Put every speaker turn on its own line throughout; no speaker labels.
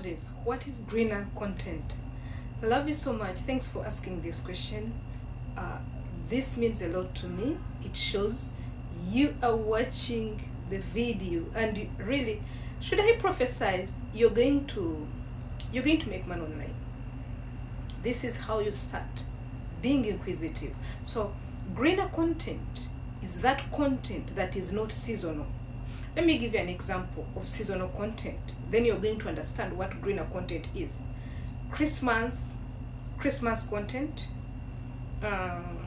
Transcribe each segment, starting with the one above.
Lovelies, what is greener content? I love you so much. Thanks for asking this question. This means a lot to me. It shows you are watching the video, and really, should I prophesize, you're going to make money online. This is how you start being inquisitive. So greener content is that content that is not seasonal. Let me give you an example of seasonal content. Then you're going to understand what greener content is. Christmas content.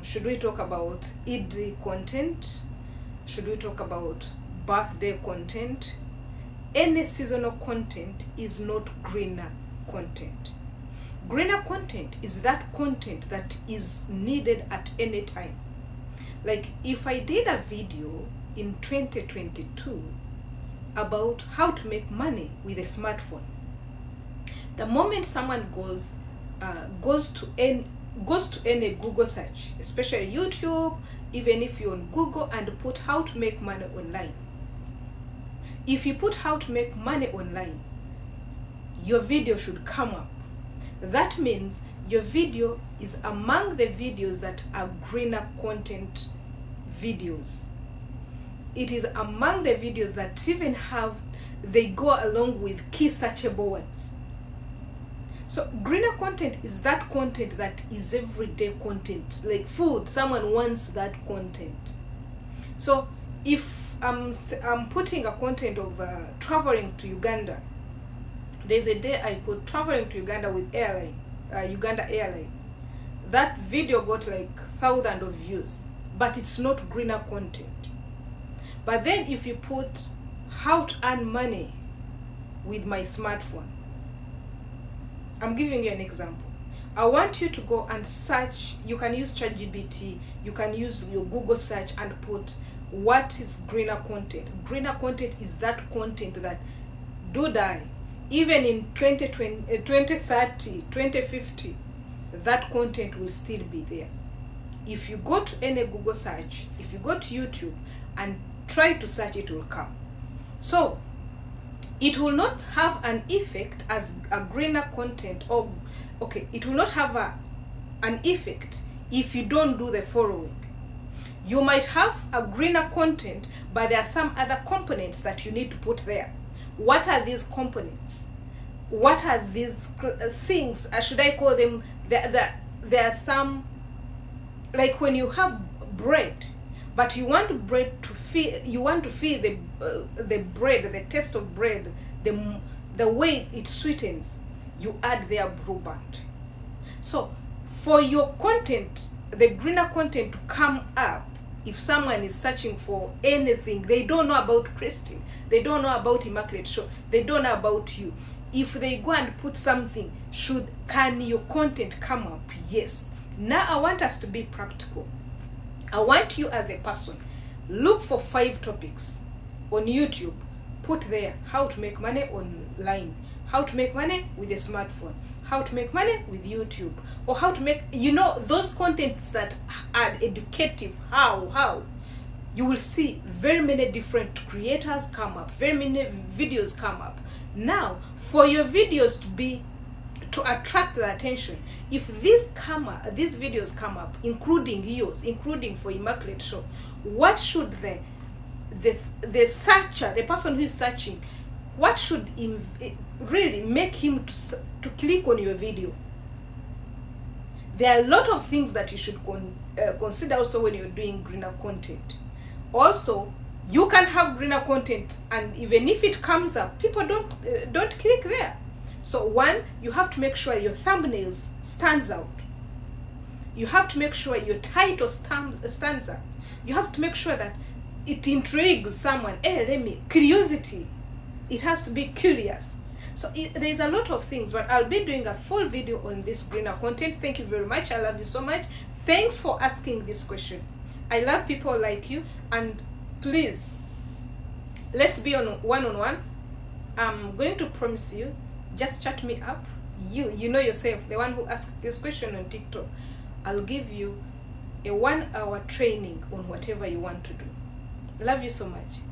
Should we talk about Eid content? Should we talk about birthday content? Any seasonal content is not greener content. Greener content is that content that is needed at any time. Like if I did a video in 2022 about how to make money with a smartphone, the moment someone goes to any Google search, especially YouTube, even if you're on Google, and put how to make money online, if you put how to make money online, your video should come up. That means your video is among the videos that are greener content videos. It is among the videos that even they go along with key searchable words. So greener content is that content that is everyday content, like food. Someone wants that content. So if I'm putting a content of traveling to Uganda, there's a day I put traveling to Uganda with Uganda airline. That video got like thousands of views, but it's not greener content. But then if you put how to earn money with my smartphone, I'm giving you an example. I want you to go and search. You can use ChatGPT, you can use your Google search and put what is greener content. Greener content is that content that do die. Even in 2020, 2030, 2050, that content will still be there. If you go to any Google search, if you go to YouTube and try to search, it will come. So it will not have an effect as a greener content, or it will not have an effect if you don't do the following. You might have a greener content, but there are some other components that you need to put there. What are these components? What are these things? Should I call them? There are some, like when you have bread, but you want bread to feel. You want to feel the bread, the taste of bread, the way it sweetens. You add their blue band. So for your content, the greener content to come up, if someone is searching for anything, they don't know about Christine, they don't know about Immaculate Show, they don't know about you. If they go and put something, can your content come up? Yes. Now I want us to be practical. I want you as a person, look for 5 topics on YouTube, put there how to make money online, how to make money with a smartphone, how to make money with YouTube, or how to make, those contents that are educative. How you will see very many different creators come up, very many videos come up. Now for your videos to attract the attention, if these videos come up, including yours, including for Immaculate Show, what should the searcher, the person who is searching, what should really make him to click on your video? There are a lot of things that you should consider also when you're doing greener content. Also, you can have greener content, and even if it comes up, people don't click there. So one, you have to make sure your thumbnails stands out. You have to make sure your title stands out. You have to make sure that it intrigues someone. Curiosity. It has to be curious. So there's a lot of things, but I'll be doing a full video on this greener content. Thank you very much. I love you so much. Thanks for asking this question. I love people like you, and please, let's be on one-on-one. I'm going to promise you, just chat me up. You know yourself, the one who asked this question on TikTok. I'll give you a 1-hour training on whatever you want to do. Love you so much.